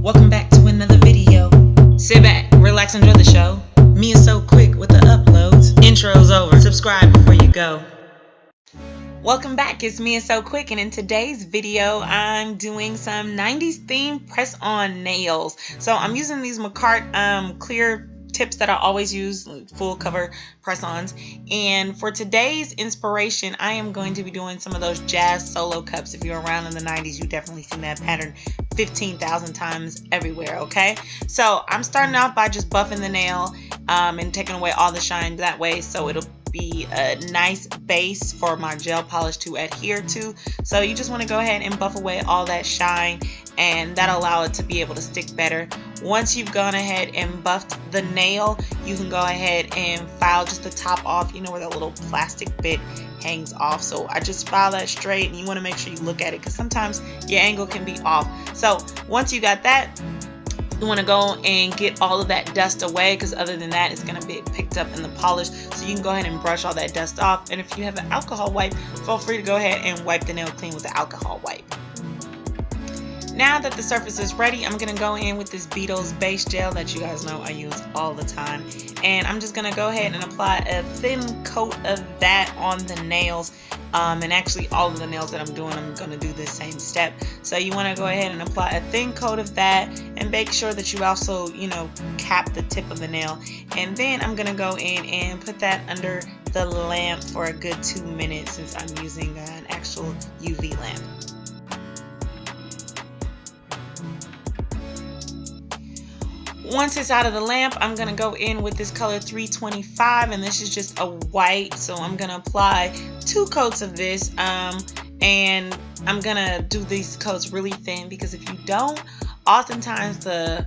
Welcome back to another video. Sit back, relax, enjoy the show. MeiaSoQuick with the uploads. Intro's over. Subscribe before you go. Welcome back, it's MeiaSoQuick, and in today's video I'm doing some 90s theme press-on nails. So I'm using these McCart clear tips that I always use, full cover press-ons, and for today's inspiration I am going to be doing some of those jazz solo cups. If you're around in the 90s, you definitely seen that pattern 15,000 times everywhere. Okay, so I'm starting off by just buffing the nail and taking away all the shine that way, so it'll be a nice base for my gel polish to adhere to. So you just want to go ahead and buff away all that shine, and that'll allow it to be able to stick better. Once you've gone ahead and buffed the nail, you can go ahead and file just the top off, you know where that little plastic bit hangs off. So I just file that straight, and you want to make sure you look at it because sometimes your angle can be off. So once you got that, you want to go and get all of that dust away, because other than that it's going to be picked up in the polish. So you can go ahead and brush all that dust off, and if you have an alcohol wipe, feel free to go ahead and wipe the nail clean with the alcohol wipe. Now that the surface is ready, I'm going to go in with this Beetles base gel that you guys know I use all the time, and I'm just going to go ahead and apply a thin coat of that on the nails. And actually all of the nails that I'm doing, I'm going to do the same step. So you want to go ahead and apply a thin coat of that, and make sure that you also, cap the tip of the nail. And then I'm going to go in and put that under the lamp for a good 2 minutes, since I'm using an actual UV lamp. Once it's out of the lamp, I'm going to go in with this color 325, and this is just a white. So I'm going to apply 2 coats of this, and I'm going to do these coats really thin, because if you don't, oftentimes the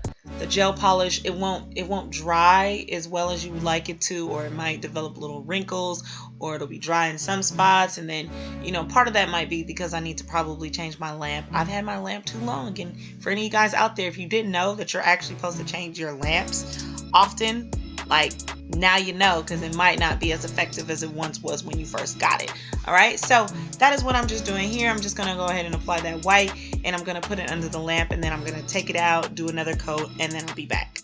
gel polish, it won't dry as well as you would like it to, or it might develop little wrinkles, or it'll be dry in some spots. And then part of that might be because I need to probably change my lamp. I've had my lamp too long, and for any of you guys out there, if you didn't know that you're actually supposed to change your lamps often, like, now you know, because it might not be as effective as it once was when you first got it. Alright, so that is what I'm just doing here. I'm just going to go ahead and apply that white, and I'm going to put it under the lamp, and then I'm going to take it out, do another coat, and then I'll be back.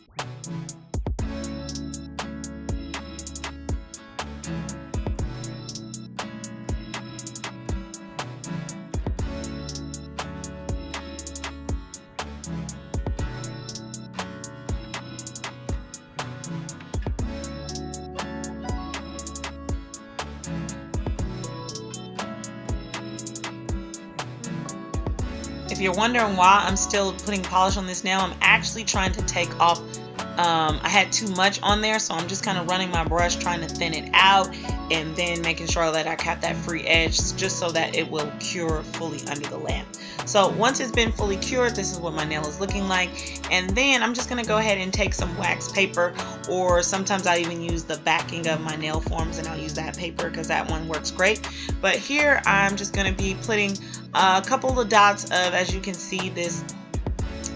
If you're wondering why I'm still putting polish on this nail, I'm actually trying to take off, I had too much on there, so I'm just kind of running my brush, trying to thin it out, and then making sure that I kept that free edge, just so that it will cure fully under the lamp. So once it's been fully cured, this is what my nail is looking like. And then I'm just going to go ahead and take some wax paper, or sometimes I even use the backing of my nail forms, and I'll use that paper because that one works great. But here I'm just going to be putting a couple of dots of, as you can see, this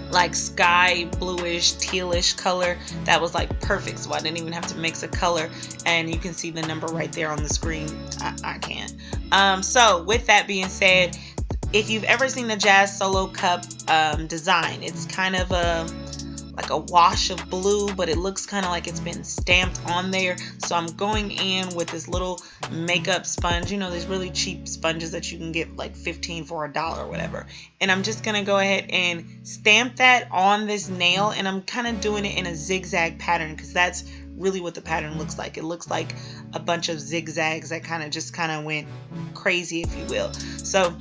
like sky bluish tealish color that was like perfect, so I didn't even have to mix a color, and you can see the number right there on the screen. I can't. So with that being said, if you've ever seen the Jazz Solo Cup design, it's kind of like a wash of blue, but it looks kind of like it's been stamped on there. So I'm going in with this little makeup sponge, these really cheap sponges that you can get like 15 for $1 or whatever, and I'm just gonna go ahead and stamp that on this nail, and I'm kind of doing it in a zigzag pattern, because that's really what the pattern looks like. It looks like a bunch of zigzags that kind of went crazy, if you will. So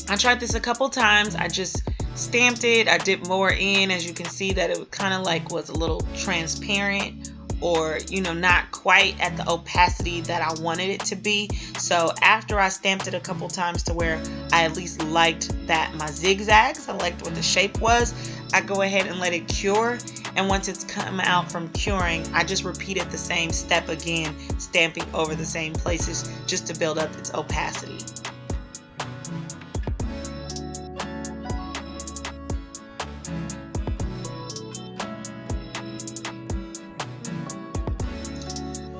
I tried this a couple times. I just stamped it, I dipped more in. As you can see, that it kind of like was a little transparent, or not quite at the opacity that I wanted it to be. So after I stamped it a couple times to where I at least liked that my zigzags, I liked what the shape was, I go ahead and let it cure. And once it's come out from curing, I just repeated the same step again, stamping over the same places just to build up its opacity.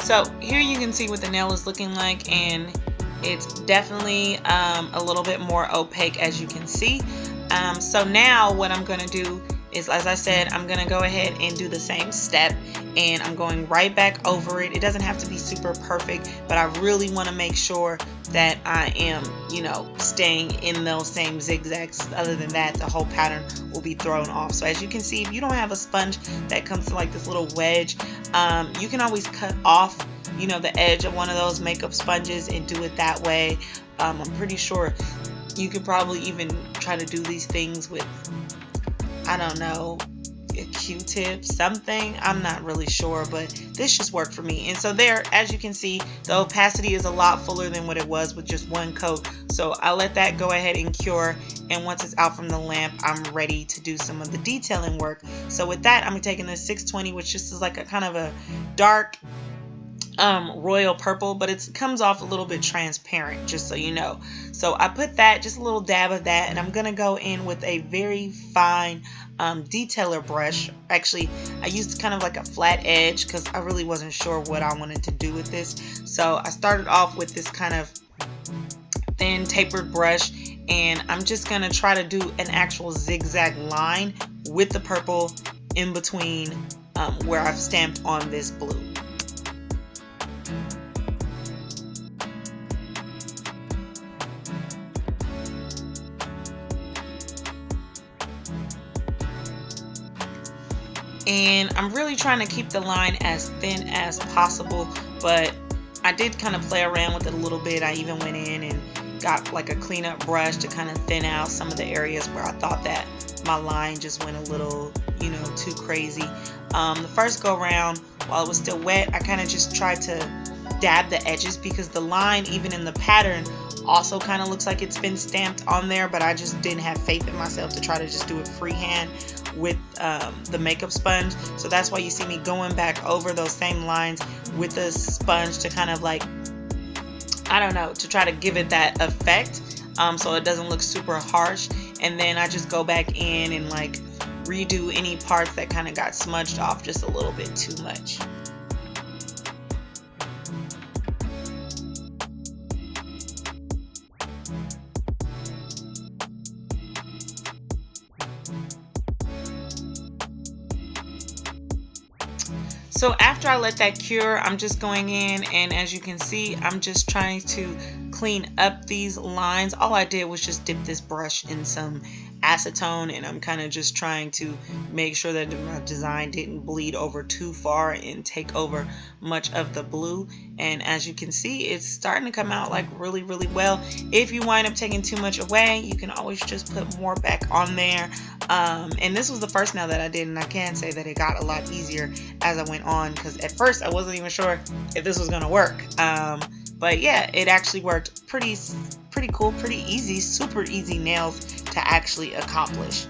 So here you can see what the nail is looking like, and it's definitely a little bit more opaque, as you can see. So now what I'm going to do is, as I said, I'm going to go ahead and do the same step, and I'm going right back over it. It doesn't have to be super perfect, but I really want to make sure that I am, you know, staying in those same zigzags. Other than that, the whole pattern will be thrown off. So as you can see, if you don't have a sponge that comes to like this little wedge, you can always cut off, you know, the edge of one of those makeup sponges and do it that way. I'm pretty sure you could probably even try to do these things with, I don't know, a Q-tip, something. I'm not really sure, but this just worked for me. And so there, as you can see, the opacity is a lot fuller than what it was with just one coat. So I let that go ahead and cure. And once it's out from the lamp, I'm ready to do some of the detailing work. So with that, I'm taking this 620, which just is like a kind of a dark royal purple, but it comes off a little bit transparent, just so you know. So I put that, just a little dab of that, and I'm gonna go in with a very fine detailer brush. Actually, I used kind of like a flat edge because I really wasn't sure what I wanted to do with this. So I started off with this kind of thin tapered brush, and I'm just gonna try to do an actual zigzag line with the purple in between where I've stamped on this blue. And I'm really trying to keep the line as thin as possible, but I did kind of play around with it a little bit. I even went in and got like a cleanup brush to kind of thin out some of the areas where I thought that my line just went a little, you know, too crazy. The first go around, while it was still wet, I kind of just tried to dab the edges because the line, even in the pattern, also kind of looks like it's been stamped on there, but I just didn't have faith in myself to try to just do it freehand with the makeup sponge. So that's why you see me going back over those same lines with the sponge to kind of like, I don't know, to try to give it that effect, so it doesn't look super harsh. And then I just go back in and like redo any parts that kind of got smudged off just a little bit too much. So after I let that cure, I'm just going in, and as you can see, I'm just trying to clean up these lines. All I did was just dip this brush in some acetone, and I'm kind of just trying to make sure that my design didn't bleed over too far and take over much of the blue. And as you can see, it's starting to come out like really, really well. If you wind up taking too much away, you can always just put more back on there. And this was the first nail that I did, and I can say that it got a lot easier as I went on, because at first I wasn't even sure if this was gonna work. But yeah, it actually worked. Pretty cool, pretty easy, super easy nails to actually accomplish.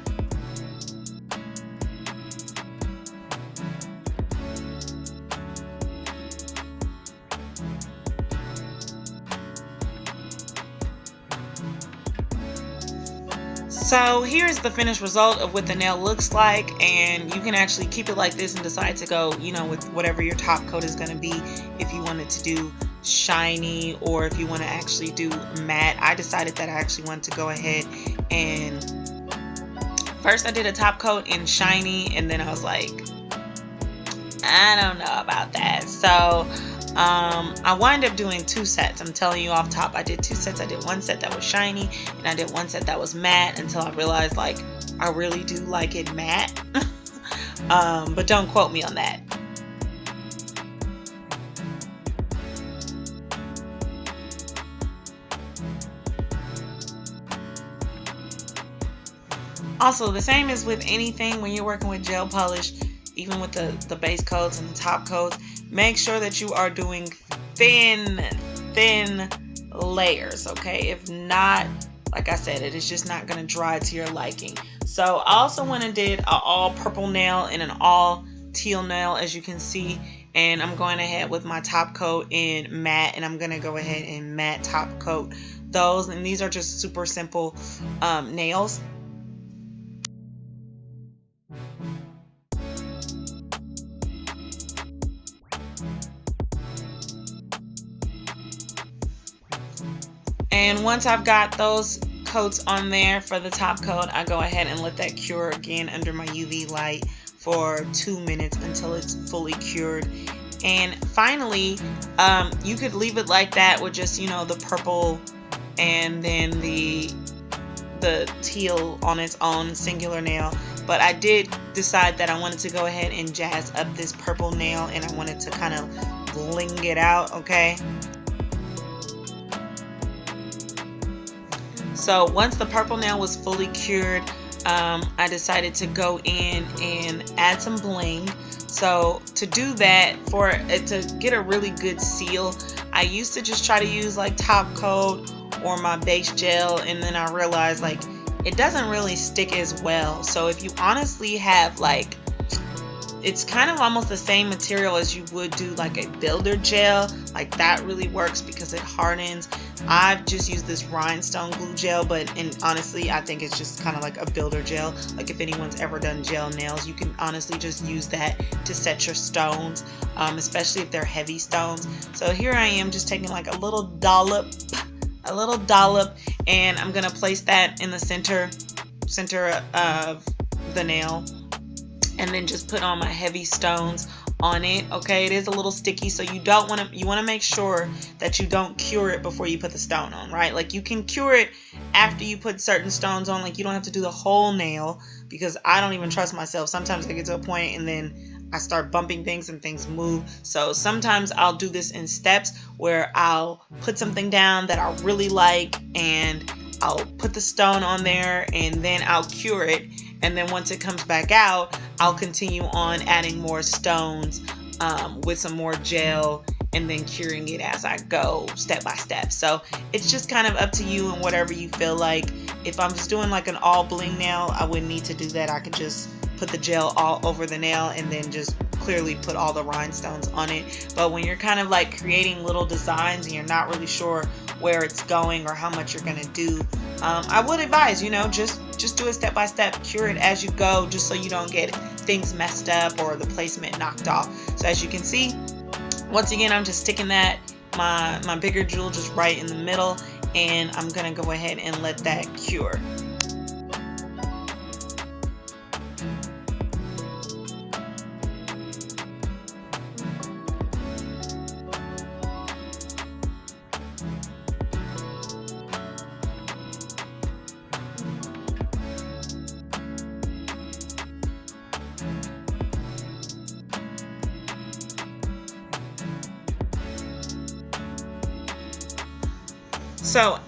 So here's the finished result of what the nail looks like, and you can actually keep it like this and decide to go, you know, with whatever your top coat is going to be. If you wanted to do shiny, or if you want to actually do matte. I decided that I actually wanted to go ahead and first I did a top coat in shiny, and then I was like, I don't know about that. So I wind up doing two sets. I'm telling you off top, I did two sets. I did one set that was shiny, and I did one set that was matte, until I realized like I really do like it matte. But don't quote me on that. Also, the same as with anything when you're working with gel polish, even with the base coats and the top coats, make sure that you are doing thin layers, okay? If not, like I said, it is just not going to dry to your liking. So I also went and did an all purple nail and an all teal nail, as you can see, and I'm going ahead with my top coat in matte, and I'm going to go ahead and matte top coat those. And these are just super simple nails. And once I've got those coats on there for the top coat, I go ahead and let that cure again under my UV light for 2 minutes until it's fully cured. And finally, you could leave it like that with just, you know, the purple and then the teal on its own singular nail. But I did decide that I wanted to go ahead and jazz up this purple nail, and I wanted to kind of bling it out, okay? So once the purple nail was fully cured, I decided to go in and add some bling. So to do that, to get a really good seal, I used to just try to use like top coat or my base gel, and then I realized like it doesn't really stick as well. So if you honestly have like, it's kind of almost the same material as you would do like a builder gel, like that really works because it hardens. I've just used this rhinestone glue gel, and honestly I think it's just kind of like a builder gel. Like if anyone's ever done gel nails, you can honestly just use that to set your stones, especially if they're heavy stones. So here I am just taking like a little dollop, and I'm gonna place that in the center of the nail, and then just put on my heavy stones on it. Okay, it is a little sticky, so you want to make sure that you don't cure it before you put the stone on, right? Like you can cure it after you put certain stones on, like you don't have to do the whole nail, because I don't even trust myself. Sometimes I get to a point and then I start bumping things and things move. So sometimes I'll do this in steps where I'll put something down that I really like and I'll put the stone on there and then I'll cure it. And then once it comes back out, I'll continue on adding more stones with some more gel and then curing it as I go step by step. So it's just kind of up to you and whatever you feel like. If I'm just doing like an all bling nail, I wouldn't need to do that. I could just put the gel all over the nail and then just clearly put all the rhinestones on it. But when you're kind of like creating little designs and you're not really sure where it's going or how much you're going to do, I would advise, you know, just do it step by step, cure it as you go, just so you don't get things messed up or the placement knocked off. So as you can see, once again, I'm just sticking that my bigger jewel just right in the middle, and I'm gonna go ahead and let that cure. So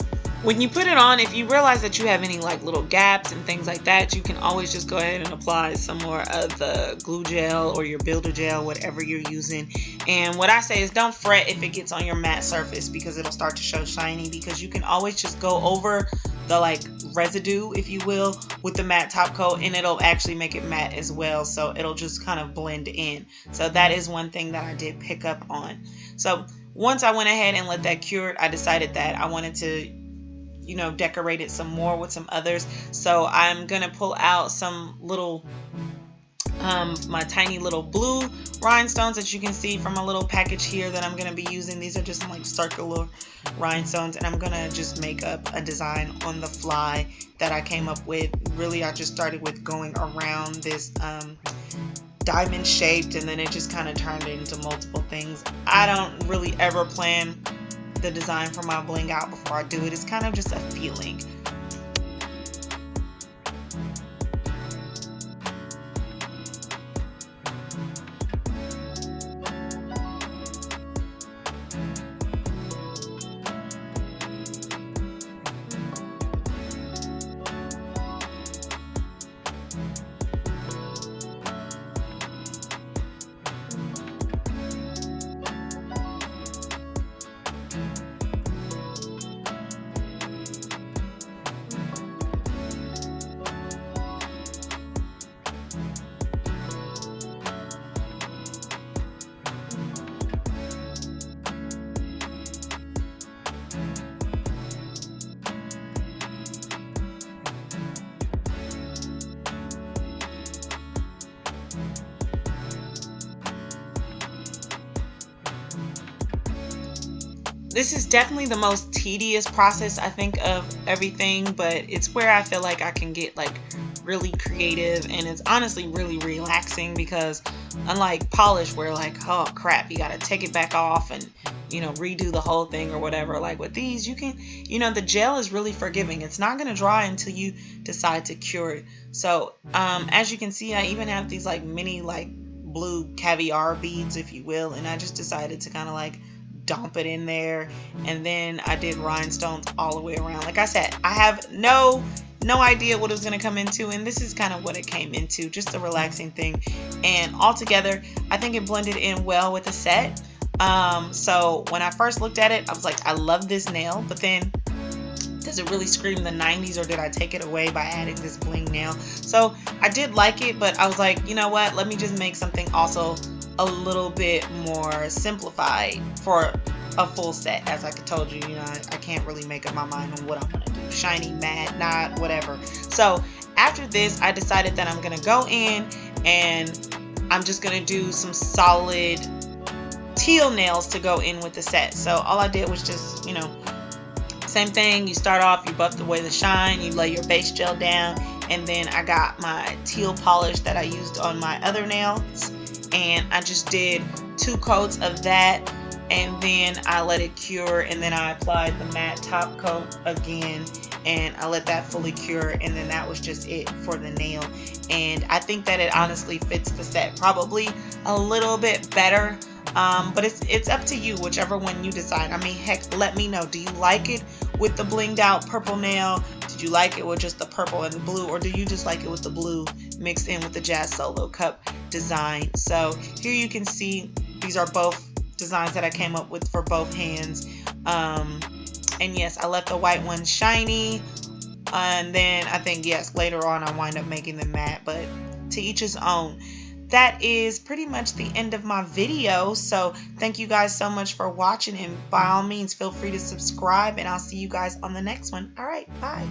when you put it on, if you realize that you have any like little gaps and things like that, you can always just go ahead and apply some more of the glue gel or your builder gel, whatever you're using. And what I say is don't fret if it gets on your matte surface, because it'll start to show shiny, because you can always just go over the like residue, if you will, with the matte top coat, and it'll actually make it matte as well. So it'll just kind of blend in. So that is one thing that I did pick up on. So once I went ahead and let that cure, I decided that I wanted to, you know, decorate it some more with some others. So I'm gonna pull out some little my tiny little blue rhinestones that you can see from a little package here that I'm gonna be using. These are just some like circular rhinestones, and I'm gonna just make up a design on the fly that I came up with. Really, I just started with going around this diamond shaped, and then it just kind of turned into multiple things. I don't really ever plan the design for my bling out before I do it. It's kind of just a feeling. This is definitely the most tedious process, I think, of everything, but it's where I feel like I can get like really creative, and it's honestly really relaxing because unlike polish where like, oh crap, you got to take it back off and redo the whole thing or whatever, like with these you can, the gel is really forgiving. It's not going to dry until you decide to cure it. So as you can see, I even have these like mini like blue caviar beads, if you will, and I just decided to kind of like dump it in there, and then I did rhinestones all the way around. Like I said, I have no idea what it was going to come into, and this is kind of what it came into, just a relaxing thing. And altogether, I think it blended in well with the set. So when I first looked at it, I was like, I love this nail, but then does it really scream the 90s, or did I take it away by adding this bling nail? So I did like it, but I was like, you know what, let me just make something also a little bit more simplified for a full set. As I told you, I can't really make up my mind on what I'm gonna do, shiny, matte, not, whatever. So after this, I decided that I'm gonna go in and I'm just gonna do some solid teal nails to go in with the set. So all I did was just, same thing. You start off, you buff away the shine, you lay your base gel down, and then I got my teal polish that I used on my other nails, and I just did 2 coats of that, and then I let it cure, and then I applied the matte top coat again, and I let that fully cure, and then that was just it for the nail. And I think that it honestly fits the set probably a little bit better. But it's up to you, whichever one you decide. I mean, heck, let me know. Do you like it with the blinged out purple nail? Did you like it with just the purple and the blue? Or do you just like it with the blue mixed in with the Jazz Solo Cup design? So here you can see these are both designs that I came up with for both hands. And yes, I left the white one shiny. And then I think, yes, later on I wind up making them matte, but to each his own. That is pretty much the end of my video. So thank you guys so much for watching, and by all means feel free to subscribe, and I'll see you guys on the next one. All right, bye.